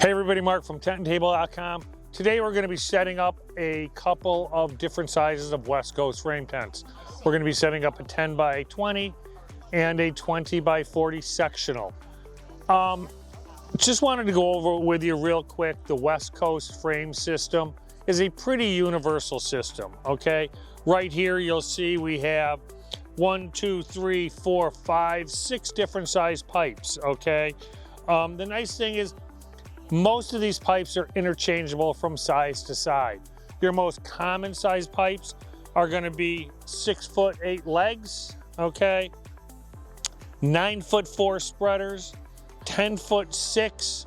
Hey everybody, Mark from tenttable.com. Today we're going to be setting up a couple of different sizes of West Coast frame tents. We're going to be setting up a 10 by 20 and a 20 by 40 sectional. Just wanted to go over with you real quick. The West Coast frame system is a pretty universal system, okay? Right here you'll see we have 1, 2, 3, 4, 5, 6 different size pipes, okay? The nice thing is most of these pipes are interchangeable from size to side. Your most common size pipes are going to be 6'8" legs, okay? 9'4" spreaders, 10'6"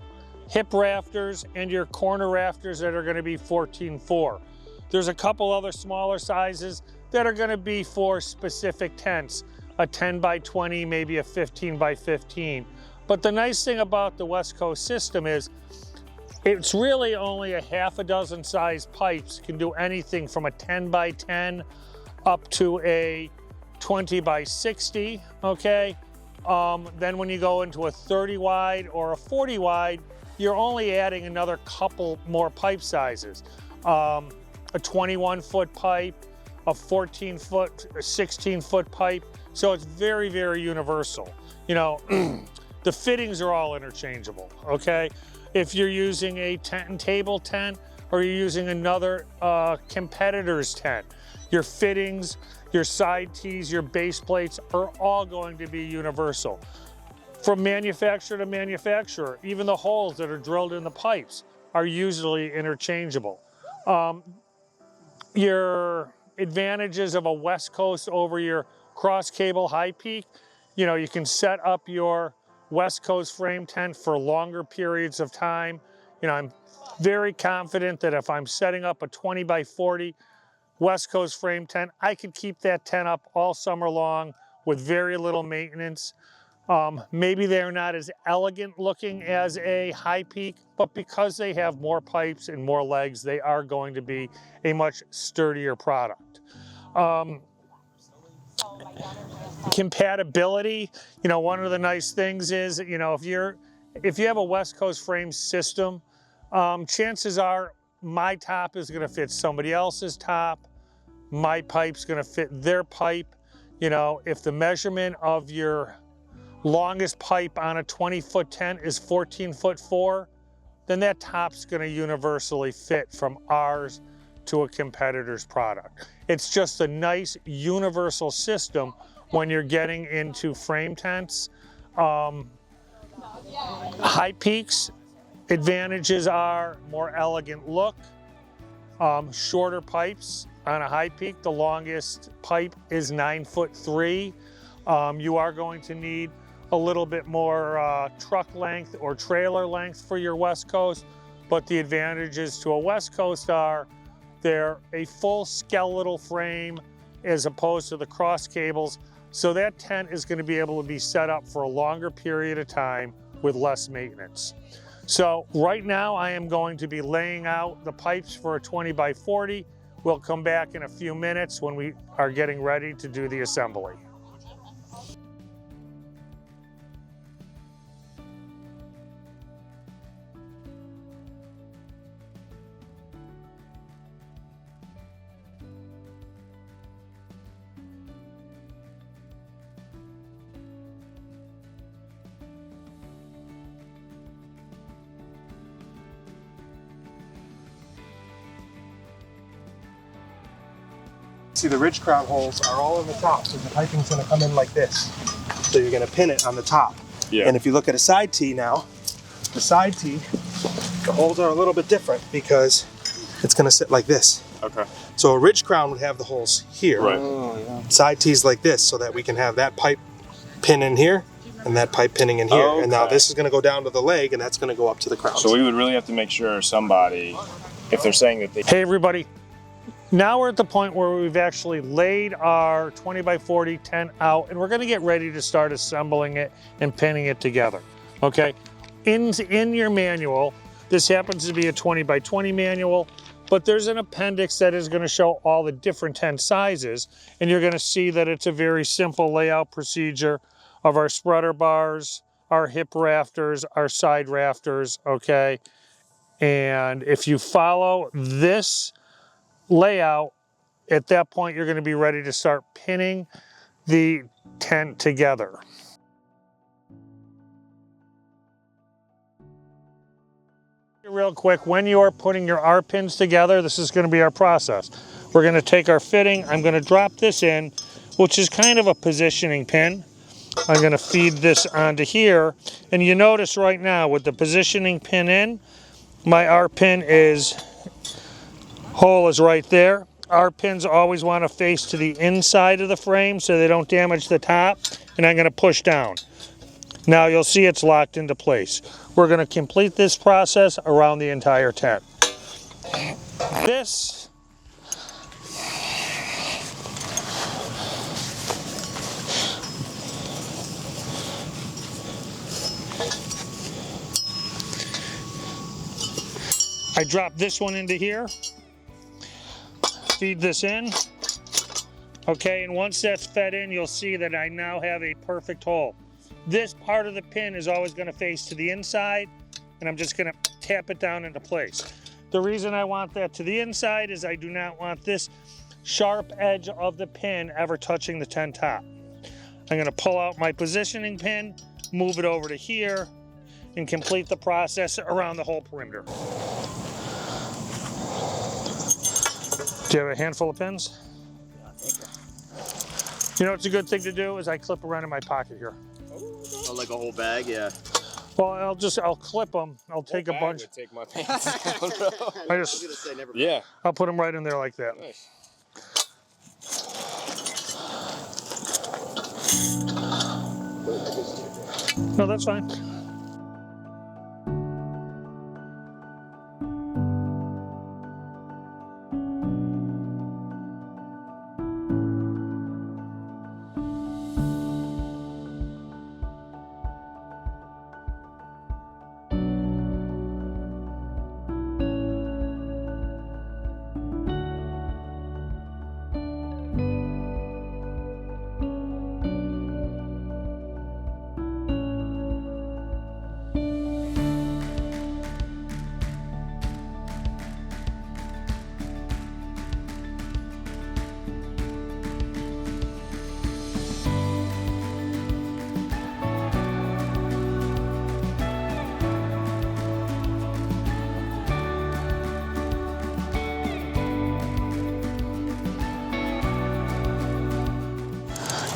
hip rafters, and your corner rafters that are going to be 14'4". There's a couple other smaller sizes that are going to be for specific tents, a 10 by 20, maybe a 15 by 15. But the nice thing about the West Coast system is it's really only a half a dozen size pipes can do anything from a 10 by 10 up to a 20 by 60, okay? Then when you go into a 30 wide or a 40 wide, you're only adding another couple more pipe sizes. A 21-foot pipe, a 14-foot, a 16-foot pipe. So it's very, very universal. You know, the fittings are all interchangeable, okay? If you're using a tent and table tent or you're using another competitor's tent, your fittings, your side tees, your base plates are all going to be universal. From manufacturer to manufacturer, even the holes that are drilled in the pipes are usually interchangeable. Your advantages of a West Coast over your cross cable high peak, you know, you can set up your West Coast frame tent for longer periods of time. You know, I'm very confident that if I'm setting up a 20 by 40 West Coast frame tent, I could keep that tent up all summer long with very little maintenance. Maybe they're not as elegant looking as a high peak, but because they have more pipes and more legs, they are going to be a much sturdier product. Compatibility, you know, one of the nice things is, you know, if you have a West Coast frame system, chances are my top is going to fit somebody else's top. My pipe's going to fit their pipe. You know, if the measurement of your longest pipe on a 20-foot tent is 14'4", then that top's going to universally fit from ours to a competitor's product. It's just a nice universal system when you're getting into frame tents. High peaks, advantages are more elegant look, shorter pipes. On a high peak, the longest pipe is 9'3". You are going to need a little bit more truck length or trailer length for your West Coast, but the advantages to a West Coast are they're a full skeletal frame as opposed to the cross cables. So that tent is going to be able to be set up for a longer period of time with less maintenance. So right now I am going to be laying out the pipes for a 20 by 40. We'll come back in a few minutes when we are getting ready to do the assembly. See, the ridge crown holes are all in the top, so the piping's going to come in like this. So you're going to pin it on the top. Yeah. And if you look at a side tee now, the side tee, the holes are a little bit different because it's going to sit like this. Okay. So a ridge crown would have the holes here. Right. Oh, yeah. Side tees like this, so that we can have that pipe pin in here and that pipe pinning in here. Okay. And now this is going to go down to the leg, and that's going to go up to the crown. So we would really have to make sure somebody, if they're saying that they... Hey everybody. Now we're at the point where we've actually laid our 20 by 40 tent out, and we're going to get ready to start assembling it and pinning it together, okay? In your manual, this happens to be a 20 by 20 manual, but there's an appendix that is going to show all the different tent sizes, and you're going to see that it's a very simple layout procedure of our spreader bars, our hip rafters, our side rafters, okay? And if you follow this layout, at that point, you're going to be ready to start pinning the tent together. Real quick, when you are putting your R pins together, this is going to be our process. We're going to take our fitting. I'm going to drop this in, which is kind of a positioning pin. I'm going to feed this onto here. And you notice right now with the positioning pin in, my R pin hole is right there. R pins always want to face to the inside of the frame so they don't damage the top. And I'm going to push down. Now you'll see it's locked into place. We're going to complete this process around the entire tent. This I drop this one into here, feed this in. Okay, and once that's fed in, you'll see that I now have a perfect hole. This part of the pin is always going to face to the inside, and I'm just going to tap it down into place. The reason I want that to the inside is I do not want this sharp edge of the pin ever touching the tent top. I'm going to pull out my positioning pin, move it over to here, and complete the process around the whole perimeter. Do you have a handful of pins? You know what's a good thing to do is I clip around in my pocket here. Oh, like a whole bag, yeah. Well, I'll clip them. I'll take a bunch. Would take my pants. Oh, no. I was gonna say never mind. Yeah. I'll put them right in there like that. Nice. No, that's fine.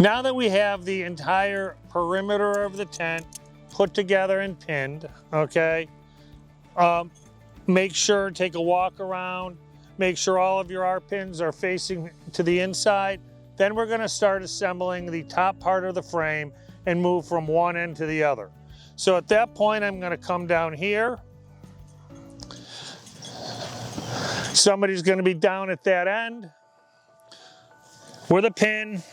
Now that we have the entire perimeter of the tent put together and pinned, okay, make sure, take a walk around, make sure all of your R pins are facing to the inside. Then we're going to start assembling the top part of the frame and move from one end to the other. So at that point, I'm going to come down here. Somebody's going to be down at that end with a pin.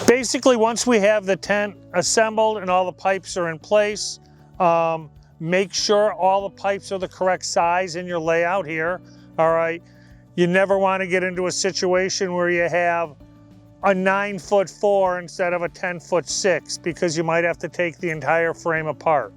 Basically, once we have the tent assembled and all the pipes are in place, make sure all the pipes are the correct size in your layout here, all right? You never want to get into a situation where you have a 9'4" instead of a 10'6", because you might have to take the entire frame apart.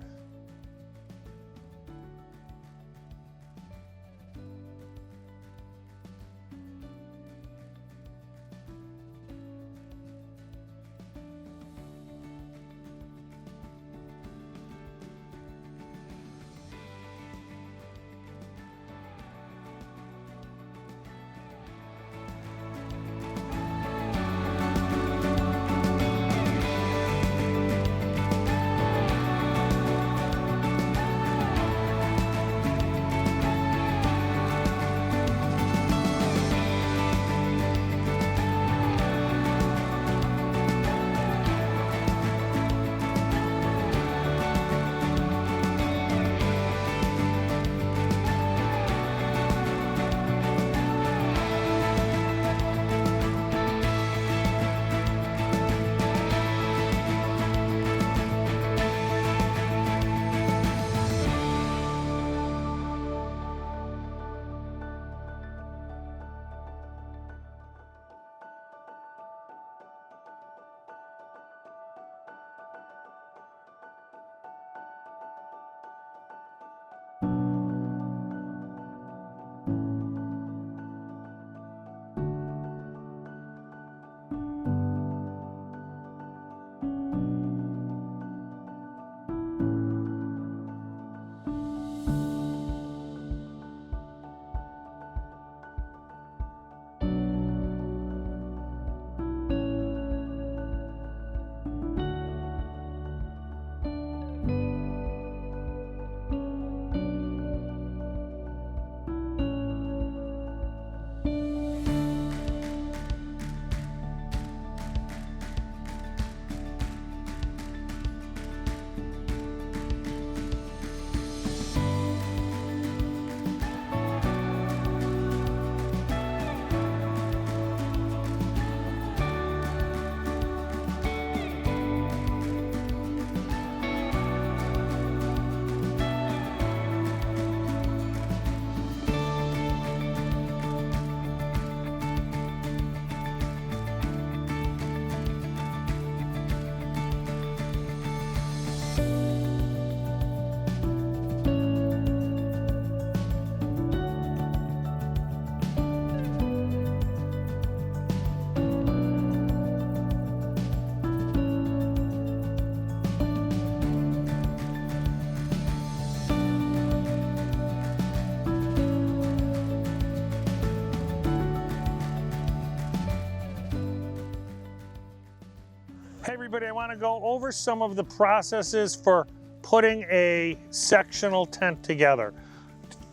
everybody, I want to go over some of the processes for putting a sectional tent together.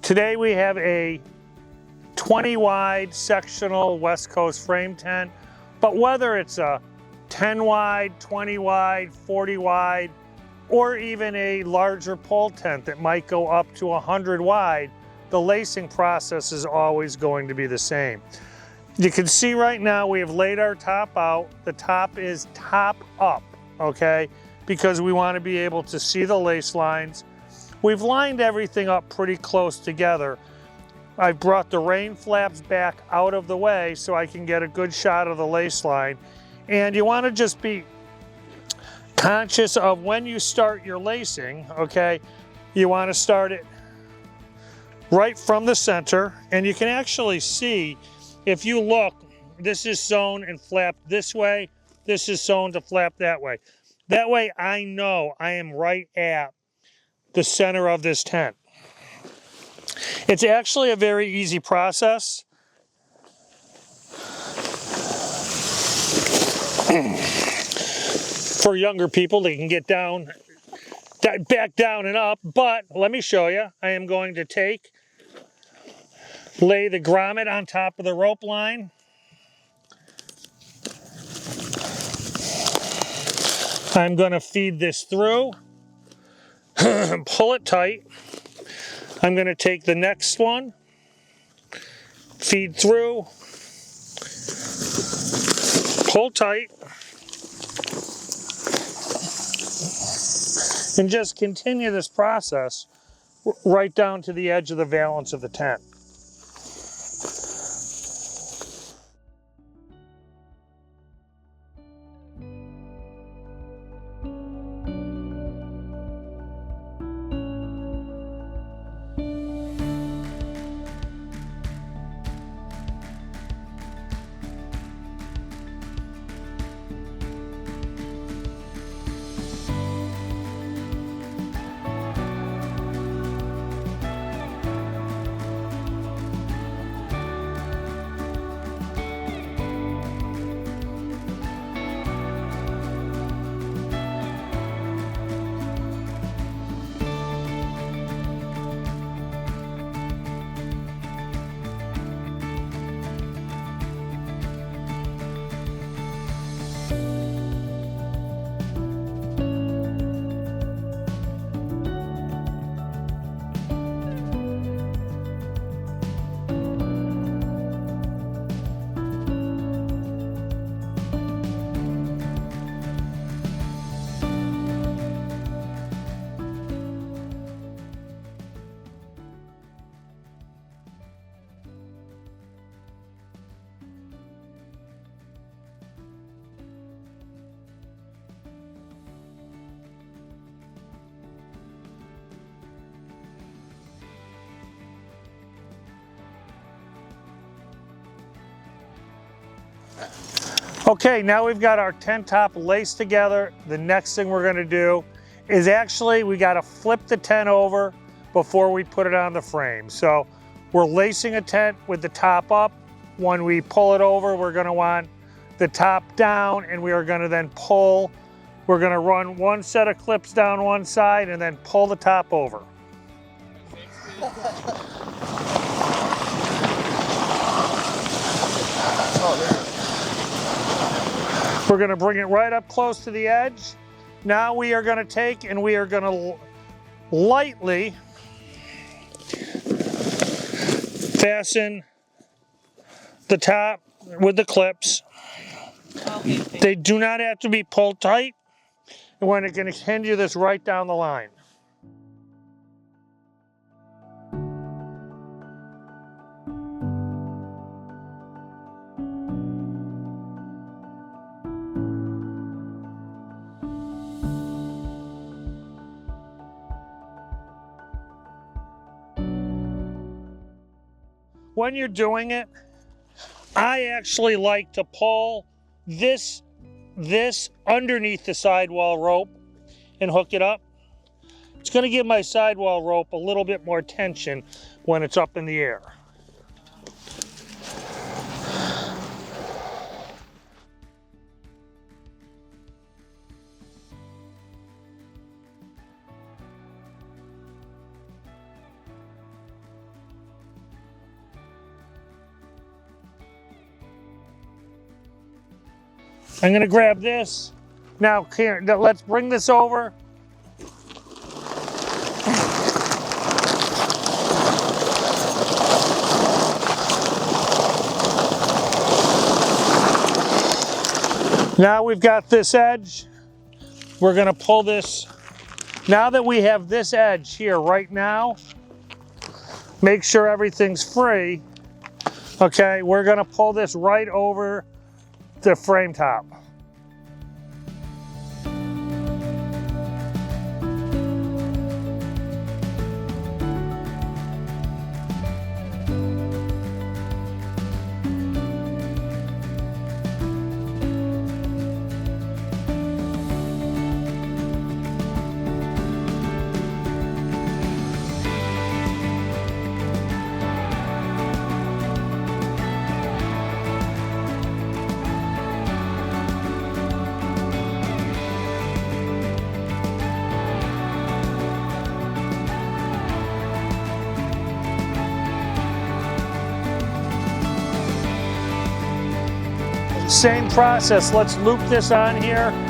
Today we have a 20 wide sectional West Coast frame tent, but whether it's a 10 wide, 20 wide, 40 wide, or even a larger pole tent that might go up to 100 wide, the lacing process is always going to be the same. You can see right now we have laid our top out. The top is top up, okay? Because we want to be able to see the lace lines. We've lined everything up pretty close together. I've brought the rain flaps back out of the way so I can get a good shot of the lace line. And you want to just be conscious of when you start your lacing, okay? You want to start it right from the center, and you can actually see, if you look, this is sewn and flapped this way, this is sewn to flap that way. That way I know I am right at the center of this tent. It's actually a very easy process. For younger people, they can get down, back down and up, but let me show you. I am going to lay the grommet on top of the rope line. I'm going to feed this through, pull it tight. I'm going to take the next one, feed through, pull tight, and just continue this process right down to the edge of the valance of the tent. Okay, now we've got our tent top laced together. The next thing we're gonna do is actually, we gotta flip the tent over before we put it on the frame. So we're lacing a tent with the top up. When we pull it over, we're gonna want the top down, and we are gonna then pull. We're gonna run one set of clips down one side and then pull the top over. We're gonna bring it right up close to the edge. Now we are gonna take and we are gonna lightly fasten the top with the clips. Okay. They do not have to be pulled tight. And we're gonna continue this right down the line. When you're doing it, I actually like to pull this underneath the sidewall rope and hook it up. It's going to give my sidewall rope a little bit more tension when it's up in the air. I'm gonna grab this. Now, here, let's bring this over. Now we've got this edge. We're gonna pull this. Now that we have this edge here right now, make sure everything's free. Okay, we're gonna pull this right over the frame top. Same process, let's loop this on here.